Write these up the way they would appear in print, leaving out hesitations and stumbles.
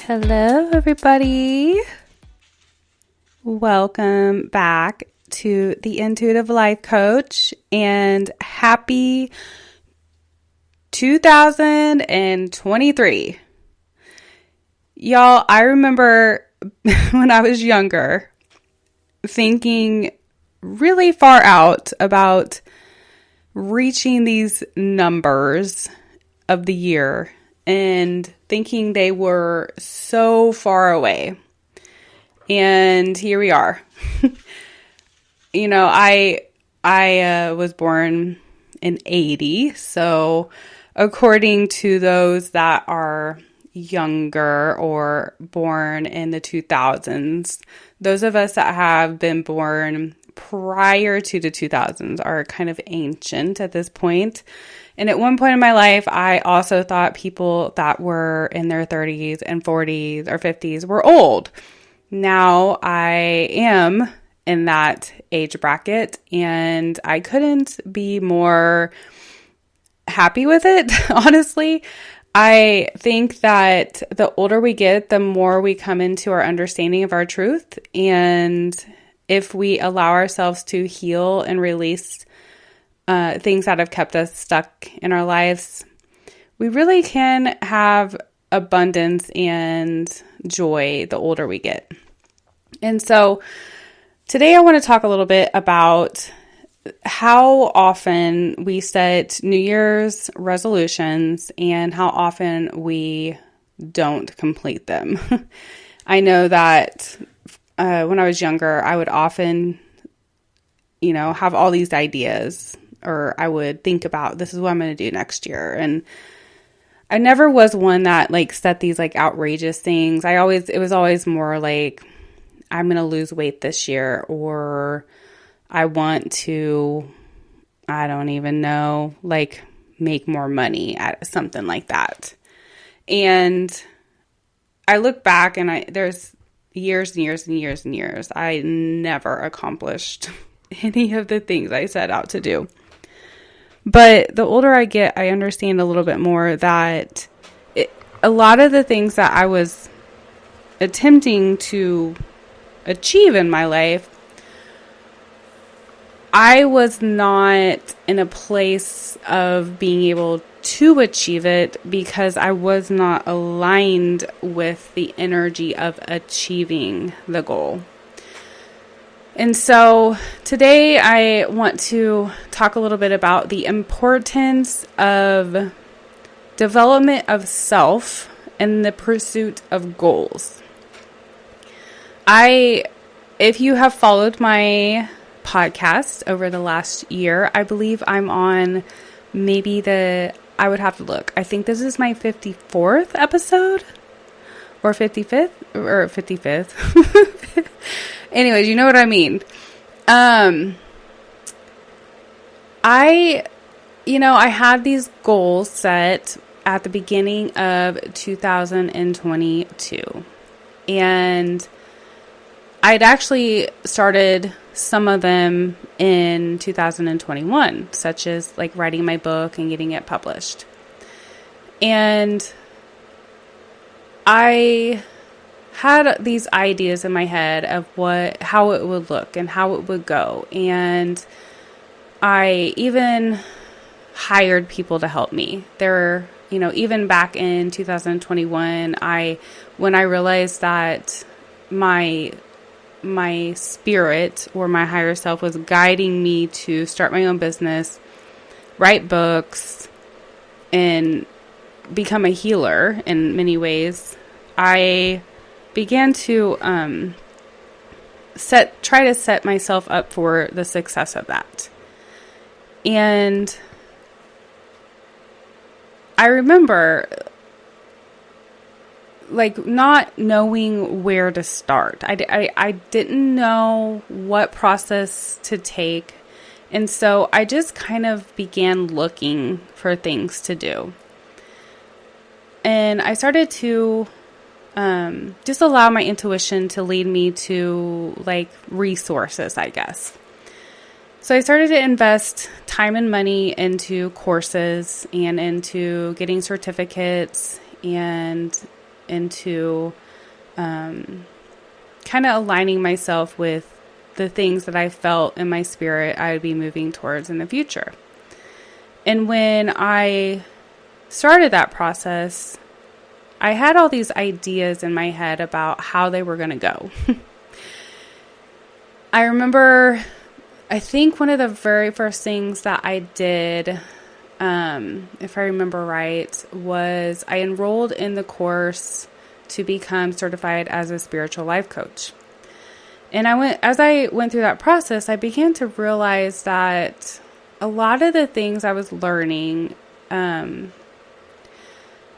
Hello, everybody. Welcome back to the Intuitive Life Coach and happy 2023. Y'all, I remember when I was younger thinking really far out about reaching these numbers of the year and thinking they were so far away. And here we are. I was born in 80. So according to those that are younger or born in the 2000s, those of us that have been born prior to the 2000s are kind of ancient at this point. And at one point in my life, I also thought people that were in their 30s and 40s or 50s were old. Now I am in that age bracket and I couldn't be more happy with it, honestly. I think that the older we get, the more we come into our understanding of our truth. And if we allow ourselves to heal and release things that have kept us stuck in our lives, we really can have abundance and joy the older we get. And so today I want to talk a little bit about how often we set New Year's resolutions and how often we don't complete them. I know that when I was younger, I would often, have all these ideas, or I would think about, this is what I'm going to do next year. And I never was one that set these outrageous things. It was always more like, I'm going to lose weight this year, or I want to, I don't even know, make more money at something like that. And I look back and there's years and years and years and years, I never accomplished any of the things I set out to do. But the older I get, I understand a little bit more that a lot of the things that I was attempting to achieve in my life, I was not in a place of being able to achieve it because I was not aligned with the energy of achieving the goal. And so today I want to talk a little bit about the importance of development of self and the pursuit of goals. If you have followed my podcast over the last year, I believe I'm on I would have to look. I think this is my 54th episode or 55th or 55th. Anyways, you know what I mean. I had these goals set at the beginning of 2022. And I'd actually started some of them in 2021, such as writing my book and getting it published. And I had these ideas in my head of how it would look and how it would go. And I even hired people to help me. Even back in 2021, when I realized that my spirit or my higher self was guiding me to start my own business, write books, and become a healer in many ways, I began to try to set myself up for the success of that. And I remember not knowing where to start. I didn't know what process to take. And so I just kind of began looking for things to do. And I started to just allow my intuition to lead me to resources, I guess. So I started to invest time and money into courses and into getting certificates and into kind of aligning myself with the things that I felt in my spirit I would be moving towards in the future. And when I started that process, I had all these ideas in my head about how they were going to go. I remember, I think one of the very first things that I did, if I remember right, was I enrolled in the course to become certified as a spiritual life coach. And as I went through that process, I began to realize that a lot of the things I was learning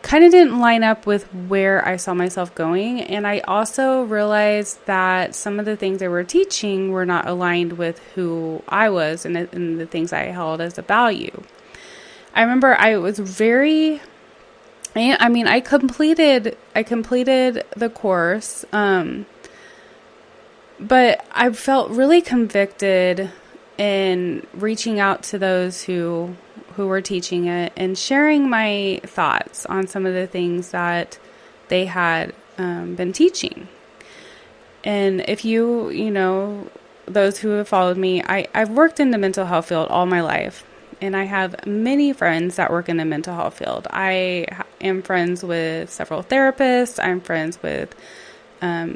kind of didn't line up with where I saw myself going. And I also realized that some of the things they were teaching were not aligned with who I was and the things I held as a value. I remember I completed the course, but I felt really convicted in reaching out to those who were teaching it and sharing my thoughts on some of the things that they had been teaching. And if those who have followed me, I've worked in the mental health field all my life. And I have many friends that work in the mental health field. I am friends with several therapists. I'm friends with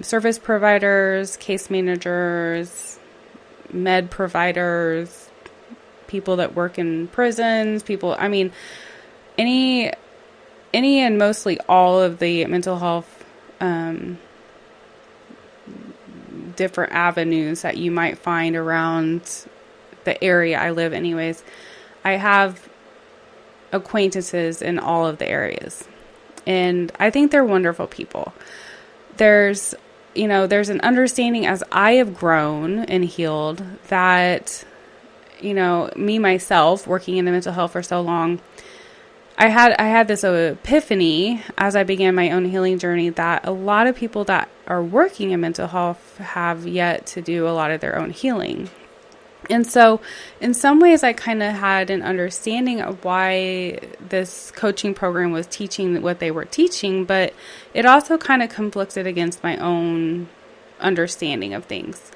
service providers, case managers, med providers, people that work in prisons, any and mostly all of the mental health different avenues that you might find around the area I live anyways. I have acquaintances in all of the areas, and I think they're wonderful people. There's an understanding as I have grown and healed that, me myself working in the mental health for so long, I had this epiphany as I began my own healing journey that a lot of people that are working in mental health have yet to do a lot of their own healing. And so in some ways I kind of had an understanding of why this coaching program was teaching what they were teaching, but it also kind of conflicted against my own understanding of things.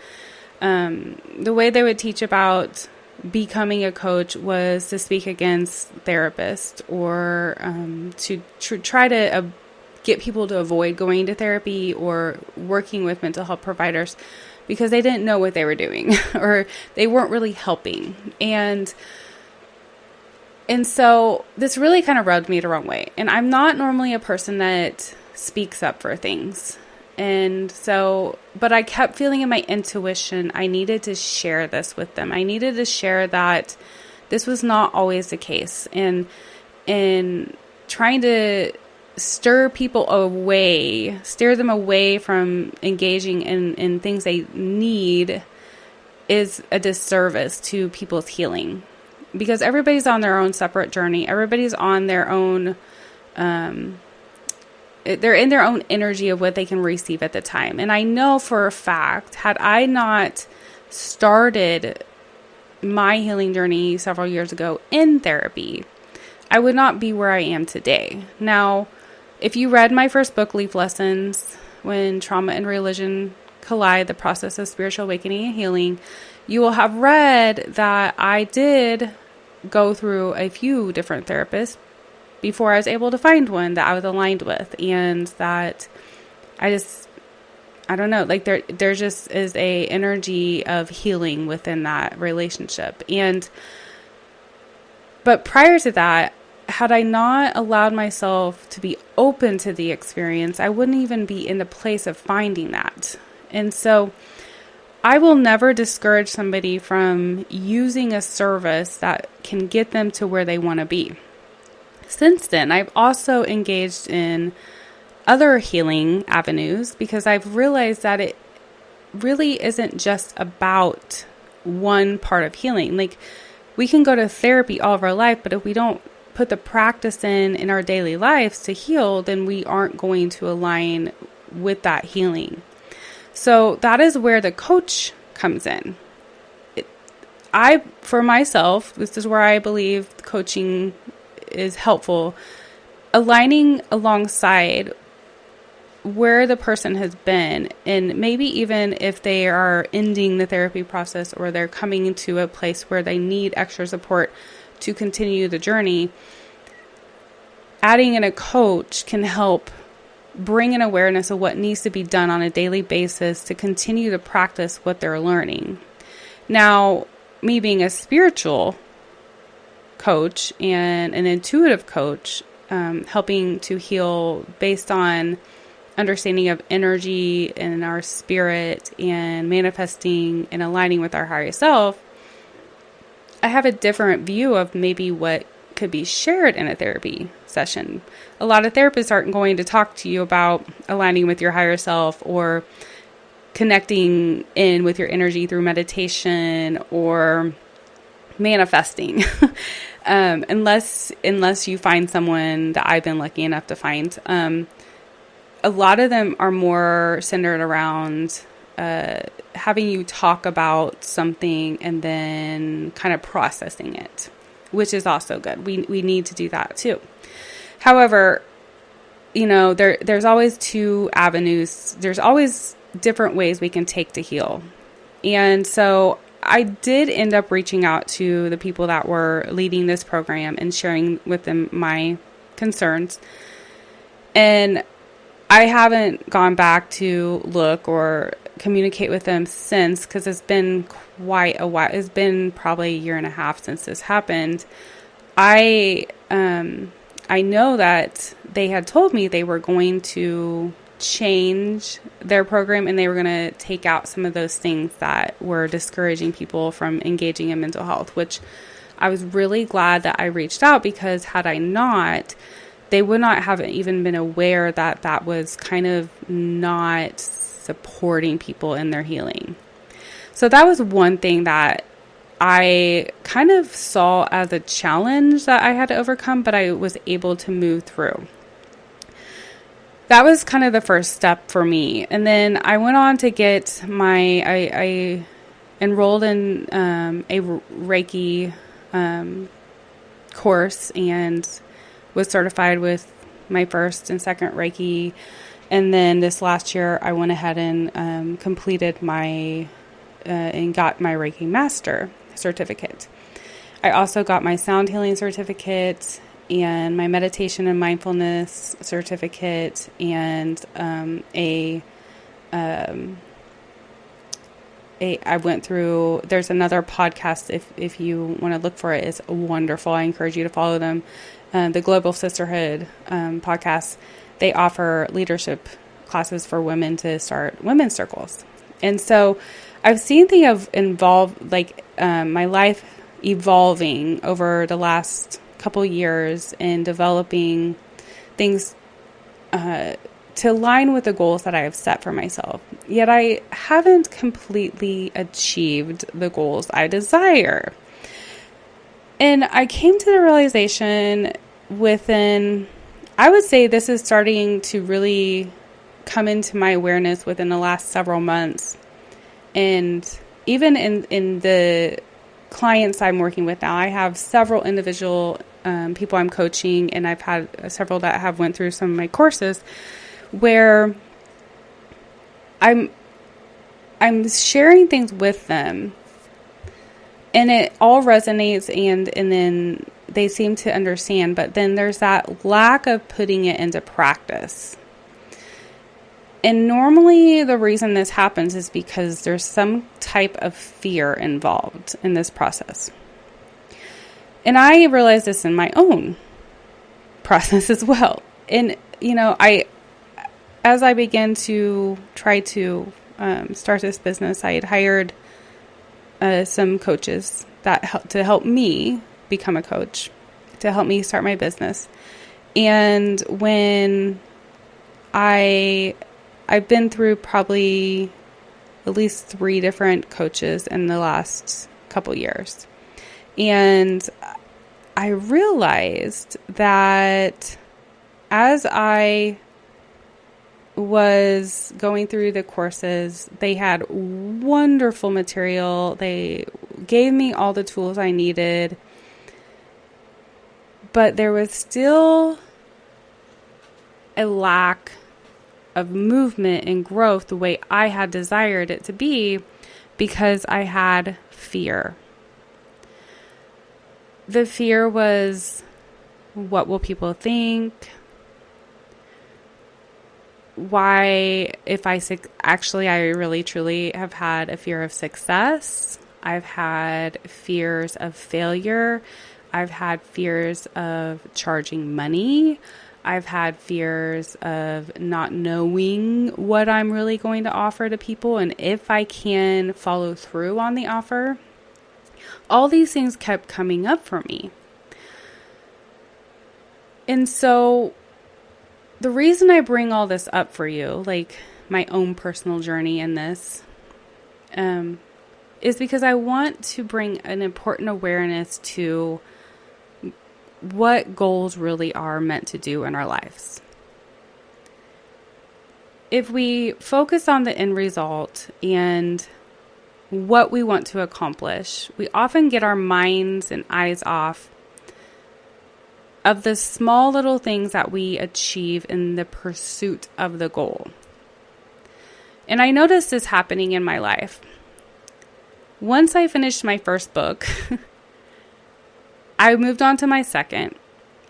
The way they would teach about becoming a coach was to speak against therapists or to try to get people to avoid going to therapy or working with mental health providers, because they didn't know what they were doing or they weren't really helping. And so this really kind of rubbed me the wrong way. And I'm not normally a person that speaks up for things. And so, but I kept feeling in my intuition, I needed to share this with them. I needed to share that this was not always the case. And trying to steer them away from engaging in things they need is a disservice to people's healing, because everybody's on their own separate journey. Everybody's on their own, they're in their own energy of what they can receive at the time. And I know for a fact, had I not started my healing journey several years ago in therapy, I would not be where I am today. Now, if you read my first book, Leaf Lessons, When Trauma and Religion Collide, The Process of Spiritual Awakening and Healing, you will have read that I did go through a few different therapists before I was able to find one that I was aligned with, and that I don't know, like there just is a energy of healing within that relationship. But prior to that, had I not allowed myself to be open to the experience, I wouldn't even be in the place of finding that. And so I will never discourage somebody from using a service that can get them to where they want to be. Since then, I've also engaged in other healing avenues, because I've realized that it really isn't just about one part of healing. Like, we can go to therapy all of our life, but if we don't put the practice in our daily lives to heal, then we aren't going to align with that healing. So that is where the coach comes in. For myself, this is where I believe coaching is helpful. Aligning alongside where the person has been, and maybe even if they are ending the therapy process or they're coming to a place where they need extra support to continue the journey, adding in a coach can help bring an awareness of what needs to be done on a daily basis to continue to practice what they're learning. Now, me being a spiritual coach and an intuitive coach, helping to heal based on understanding of energy and our spirit and manifesting and aligning with our higher self, I have a different view of maybe what could be shared in a therapy session. A lot of therapists aren't going to talk to you about aligning with your higher self or connecting in with your energy through meditation or manifesting. Unless you find someone that I've been lucky enough to find. A lot of them are more centered around having you talk about something and then kind of processing it, which is also good. We need to do that too. However, there's always two avenues. There's always different ways we can take to heal. And so I did end up reaching out to the people that were leading this program and sharing with them my concerns. And I haven't gone back to look or communicate with them since, because it's been quite a while. It's been probably a year and a half since this happened. I know that they had told me they were going to change their program and they were going to take out some of those things that were discouraging people from engaging in mental health, which I was really glad that I reached out, because had I not, they would not have even been aware that that was kind of not supporting people in their healing. So that was one thing that I kind of saw as a challenge that I had to overcome, but I was able to move through. That was kind of the first step for me. And then I went on to get I enrolled in a Reiki course and was certified with my first and second Reiki. And then this last year, I went ahead and completed my and got my Reiki Master certificate. I also got my sound healing certificate and my meditation and mindfulness certificate and I went through, there's another podcast, if you want to look for it, it's wonderful. I encourage you to follow them. The Global Sisterhood podcast, they offer leadership classes for women to start women's circles. And so I've seen my life evolving over the last couple years in developing things to align with the goals that I have set for myself. Yet I haven't completely achieved the goals I desire. And I came to the realization I would say this is starting to really come into my awareness within the last several months. And even in the clients I'm working with now, I have several individual people I'm coaching, and I've had several that have went through some of my courses where I'm sharing things with them, and it all resonates, and then they seem to understand, but then there's that lack of putting it into practice. And normally the reason this happens is because there's some type of fear involved in this process. And I realized this in my own process as well. And, as I began to try to start this business, I had hired some coaches to help me become a coach, to help me start my business. And when I've been through probably at least 3 different coaches in the last couple years. And I realized that as I was going through the courses, they had wonderful material. They gave me all the tools I needed. But there was still a lack of movement and growth the way I had desired it to be because I had fear. The fear was, what will people think? Why, if I really truly have had a fear of success. I've had fears of failure. I've had fears of charging money. I've had fears of not knowing what I'm really going to offer to people and if I can follow through on the offer. All these things kept coming up for me. And so the reason I bring all this up for you, like my own personal journey in this, is because I want to bring an important awareness to what goals really are meant to do in our lives. If we focus on the end result and what we want to accomplish, we often get our minds and eyes off of the small little things that we achieve in the pursuit of the goal. And I noticed this happening in my life. Once I finished my first book, I moved on to my second,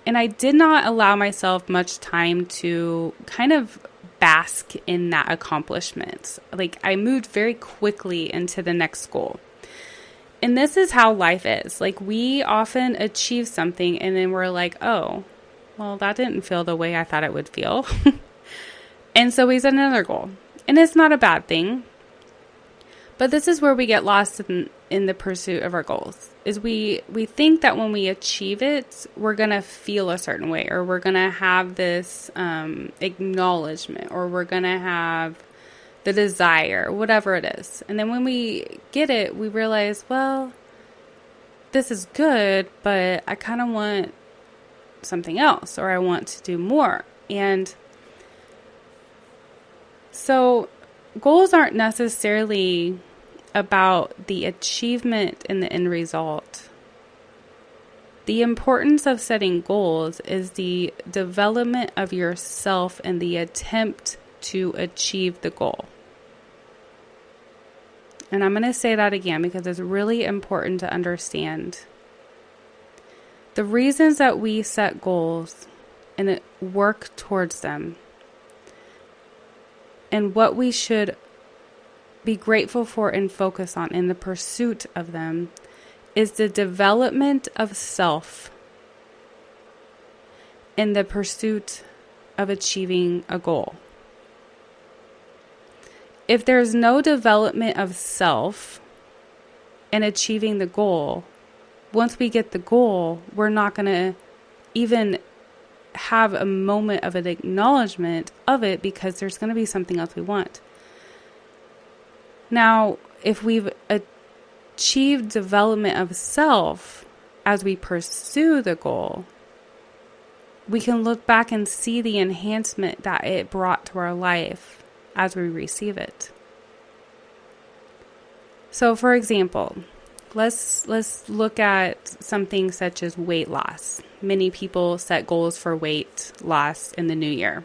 and I did not allow myself much time to kind of bask in that accomplishment. Like, I moved very quickly into the next goal. And this is how life is. Like, we often achieve something and then we're like, oh, well, that didn't feel the way I thought it would feel. And so we set another goal. And it's not a bad thing. But this is where we get lost in the pursuit of our goals. Is we think that when we achieve it, we're going to feel a certain way, or we're going to have this acknowledgement, or we're going to have the desire, whatever it is. And then when we get it, we realize, well, this is good, but I kind of want something else, or I want to do more. And so goals aren't necessarily about the achievement and the end result. The importance of setting goals is the development of yourself and the attempt to achieve the goal. And I'm going to say that again because it's really important to understand. The reasons that we set goals and work towards them, and what we should be grateful for and focus on in the pursuit of them, is the development of self in the pursuit of achieving a goal. If there's no development of self in achieving the goal, once we get the goal, we're not going to even have a moment of an acknowledgement of it because there's going to be something else we want. Now, if we've achieved development of self as we pursue the goal, we can look back and see the enhancement that it brought to our life as we receive it. So, for example, let's look at something such as weight loss. Many people set goals for weight loss in the new year.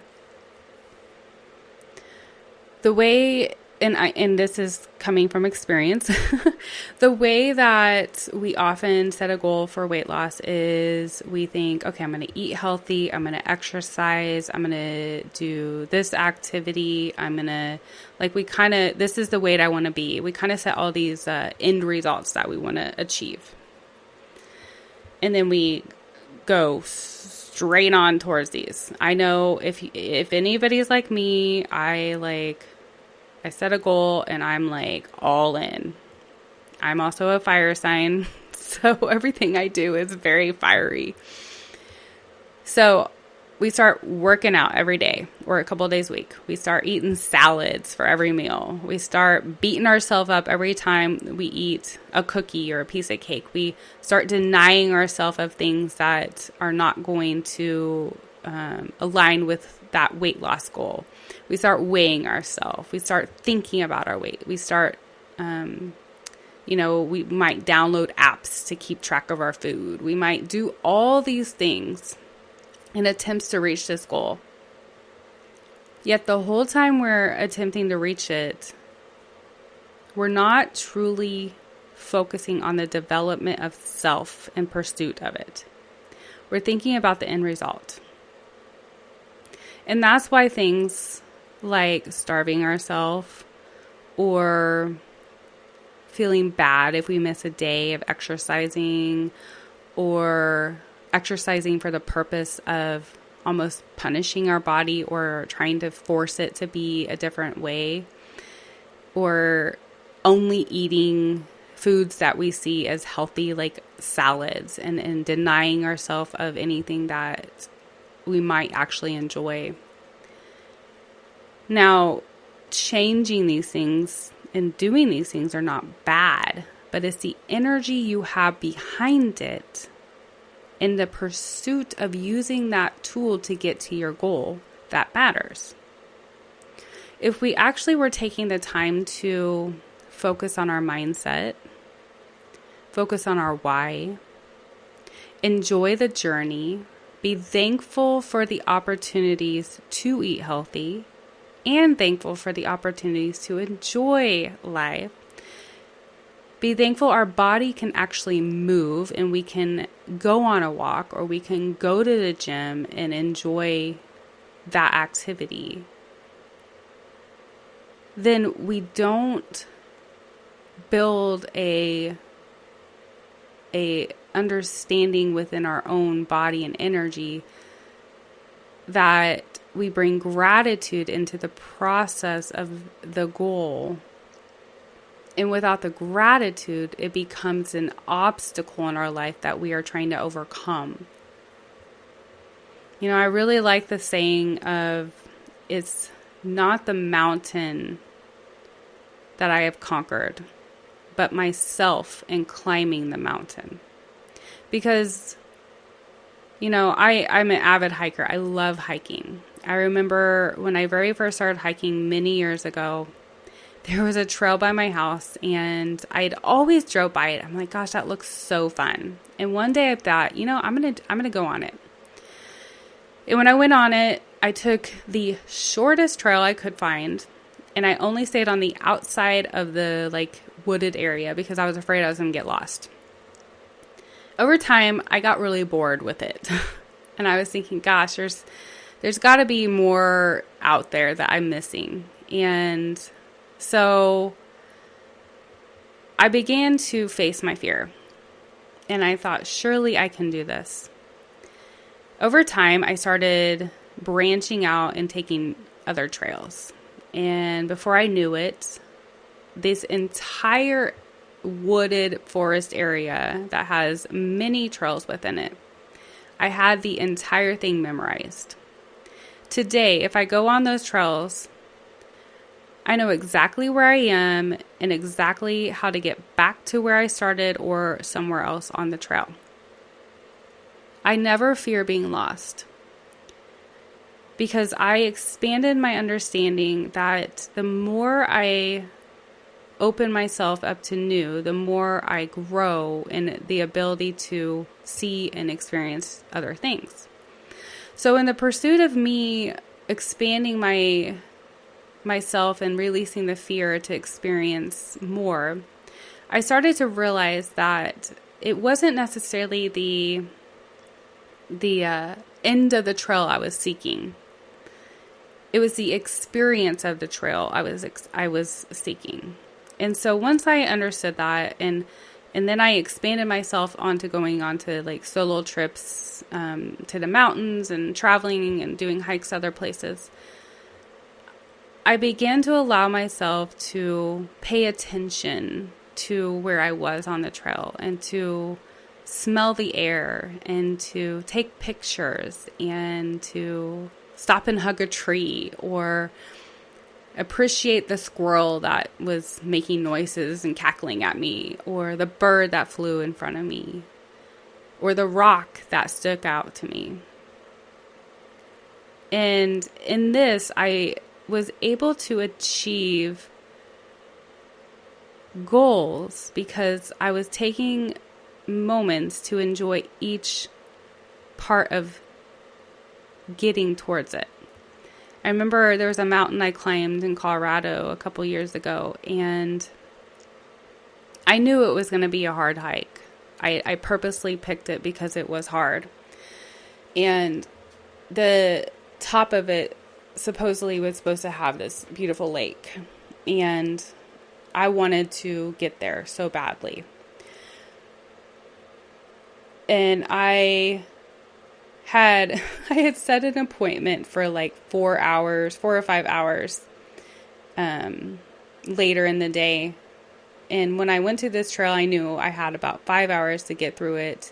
The way, and this is coming from experience, the way that we often set a goal for weight loss is we think, okay, I'm going to eat healthy, I'm going to exercise, I'm going to do this activity, I'm going to, this is the weight I want to be. We kind of set all these end results that we want to achieve. And then we go straight on towards these. I know if anybody's like me, I set a goal and I'm like all in. I'm also a fire sign, so everything I do is very fiery. So we start working out every day or a couple of days a week. We start eating salads for every meal. We start beating ourselves up every time we eat a cookie or a piece of cake. We start denying ourselves of things that are not going to align with that weight loss goal. We start weighing ourselves. We start thinking about our weight. We start, we might download apps to keep track of our food. We might do all these things in attempts to reach this goal. Yet the whole time we're attempting to reach it, we're not truly focusing on the development of self in pursuit of it. We're thinking about the end result. And that's why things like starving ourselves or feeling bad if we miss a day of exercising, or exercising for the purpose of almost punishing our body or trying to force it to be a different way, or only eating foods that we see as healthy, like salads, and denying ourselves of anything that we might actually enjoy. Now, changing these things and doing these things are not bad, but it's the energy you have behind it in the pursuit of using that tool to get to your goal that matters. If we actually were taking the time to focus on our mindset, focus on our why, enjoy the journey, be thankful for the opportunities to eat healthy, and thankful for the opportunities to enjoy life. Be thankful our body can actually move and we can go on a walk or we can go to the gym and enjoy that activity. Then we don't build a understanding within our own body and energy that we bring gratitude into the process of the goal. And without the gratitude, it becomes an obstacle in our life that we are trying to overcome. You know, I really like the saying of, it's not the mountain that I have conquered, but myself in climbing the mountain. Because, you know, I'm an avid hiker. I love hiking. I remember when I very first started hiking many years ago, there was a trail by my house and I'd always drove by it. I'm like, gosh, that looks so fun. And one day I thought, you know, I'm going to go on it. And when I went on it, I took the shortest trail I could find, and I only stayed on the outside of the wooded area because I was afraid I was going to get lost. Over time, I got really bored with it. And I was thinking, gosh, there's got to be more out there that I'm missing. And so I began to face my fear. And I thought, surely I can do this. Over time, I started branching out and taking other trails. And before I knew it, this entire wooded forest area that has many trails within it, I had the entire thing memorized. Today, if I go on those trails, I know exactly where I am and exactly how to get back to where I started or somewhere else on the trail. I never fear being lost because I expanded my understanding that the more I open myself up to new, the more I grow in the ability to see and experience other things. So in the pursuit of me expanding myself and releasing the fear to experience more, I started to realize that it wasn't necessarily the end of the trail I was seeking. It was the experience of the trail I was seeking. And so once I understood that, and then I expanded myself onto going on to solo trips to the mountains and traveling and doing hikes other places, I began to allow myself to pay attention to where I was on the trail and to smell the air and to take pictures and to stop and hug a tree or appreciate the squirrel that was making noises and cackling at me, or the bird that flew in front of me, or the rock that stuck out to me. And in this, I was able to achieve goals because I was taking moments to enjoy each part of getting towards it. I remember there was a mountain I climbed in Colorado a couple years ago, and I knew it was going to be a hard hike. I purposely picked it because it was hard. And the top of it supposedly was supposed to have this beautiful lake. And I wanted to get there so badly. And I had set an appointment for like 4 or 5 hours later in the day. And when I went to this trail, I knew I had about 5 hours to get through it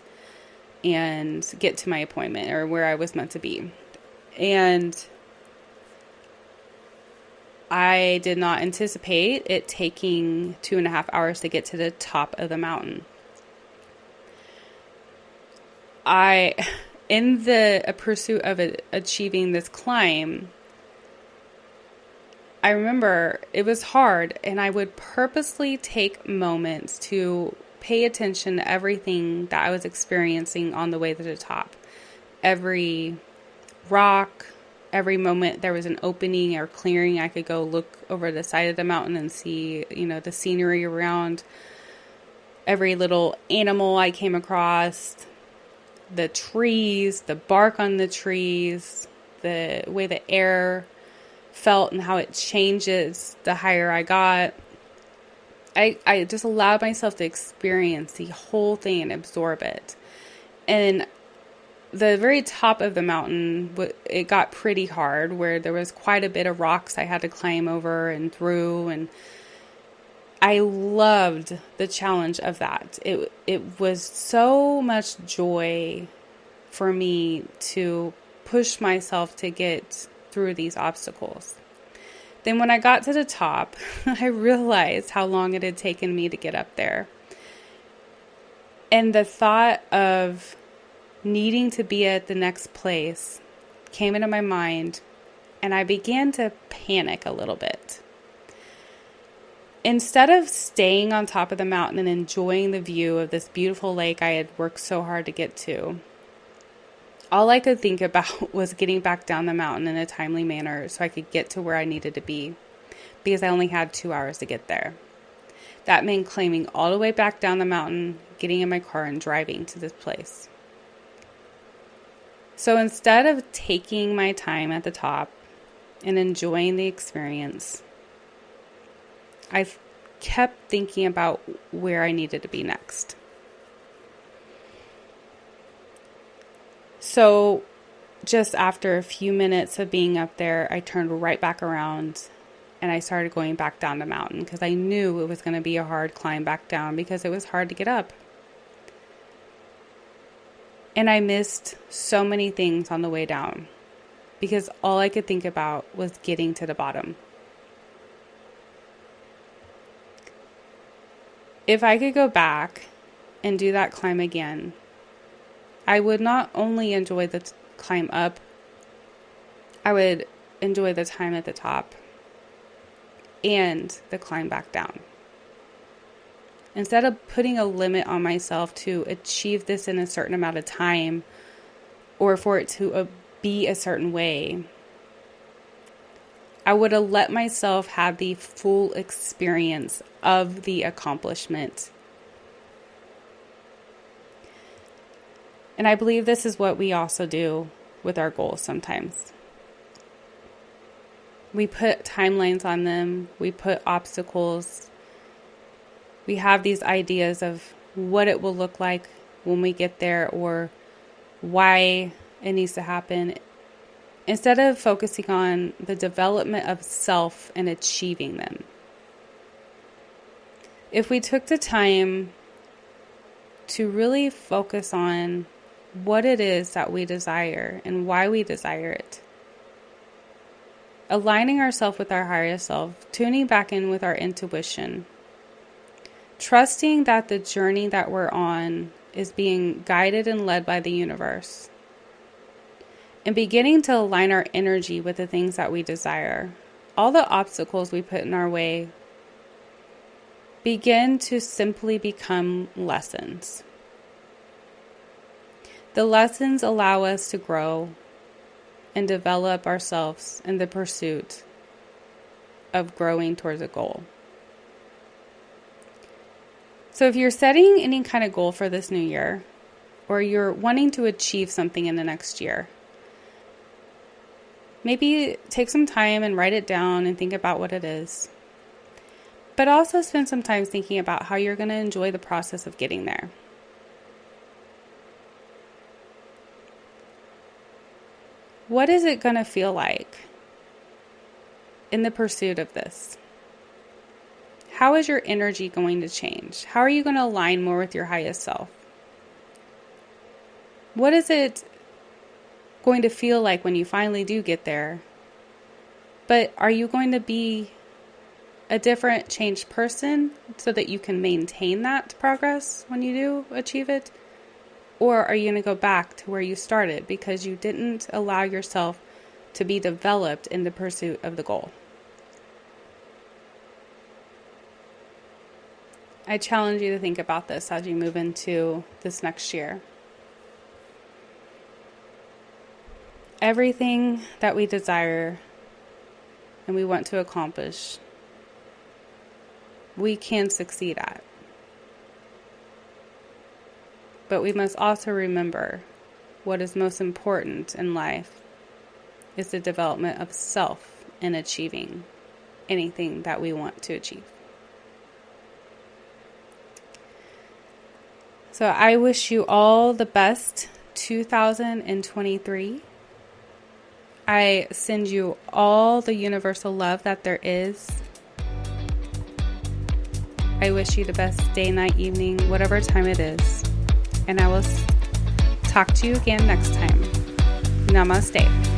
and get to my appointment or where I was meant to be. And I did not anticipate it taking 2.5 hours to get to the top of the mountain. In the pursuit of achieving this climb, I remember it was hard, and I would purposely take moments to pay attention to everything that I was experiencing on the way to the top. Every rock, every moment there was an opening or clearing, I could go look over the side of the mountain and see, the scenery around. Every little animal I came across, the trees, the bark on the trees, the way the air felt and how it changes the higher I got. I just allowed myself to experience the whole thing and absorb it. And the very top of the mountain, it got pretty hard, where there was quite a bit of rocks I had to climb over and through, and I loved the challenge of that. It was so much joy for me to push myself to get through these obstacles. Then when I got to the top, I realized how long it had taken me to get up there. And the thought of needing to be at the next place came into my mind, and I began to panic a little bit. Instead of staying on top of the mountain and enjoying the view of this beautiful lake I had worked so hard to get to, all I could think about was getting back down the mountain in a timely manner so I could get to where I needed to be, because I only had 2 hours to get there. That meant climbing all the way back down the mountain, getting in my car, and driving to this place. So instead of taking my time at the top and enjoying the experience, I kept thinking about where I needed to be next. So just after a few minutes of being up there, I turned right back around and I started going back down the mountain, because I knew it was going to be a hard climb back down because it was hard to get up. And I missed so many things on the way down because all I could think about was getting to the bottom. If I could go back and do that climb again, I would not only enjoy the climb up, I would enjoy the time at the top and the climb back down. Instead of putting a limit on myself to achieve this in a certain amount of time or for it to be a certain way, I would have let myself have the full experience of the accomplishment. And I believe this is what we also do with our goals sometimes. We put timelines on them. We put obstacles. We have these ideas of what it will look like when we get there or why it needs to happen, instead of focusing on the development of self and achieving them. If we took the time to really focus on what it is that we desire and why we desire it, aligning ourselves with our higher self, tuning back in with our intuition, trusting that the journey that we're on is being guided and led by the universe, and beginning to align our energy with the things that we desire, all the obstacles we put in our way begin to simply become lessons. The lessons allow us to grow. and develop ourselves in the pursuit of growing towards a goal. So if you're setting any kind of goal for this new year, or you're wanting to achieve something in the next year, maybe take some time and write it down and think about what it is. But also spend some time thinking about how you're going to enjoy the process of getting there. What is it going to feel like in the pursuit of this? How is your energy going to change? How are you going to align more with your highest self? What is it going to feel like when you finally do get there? But are you going to be a different, changed person so that you can maintain that progress when you do achieve it? Or are you going to go back to where you started because you didn't allow yourself to be developed in the pursuit of the goal? I challenge you to think about this as you move into this next year. Everything that we desire and we want to accomplish, we can succeed at. But we must also remember what is most important in life is the development of self in achieving anything that we want to achieve. So I wish you all the best 2023. I send you all the universal love that there is. I wish you the best day, night, evening, whatever time it is. And I will talk to you again next time. Namaste.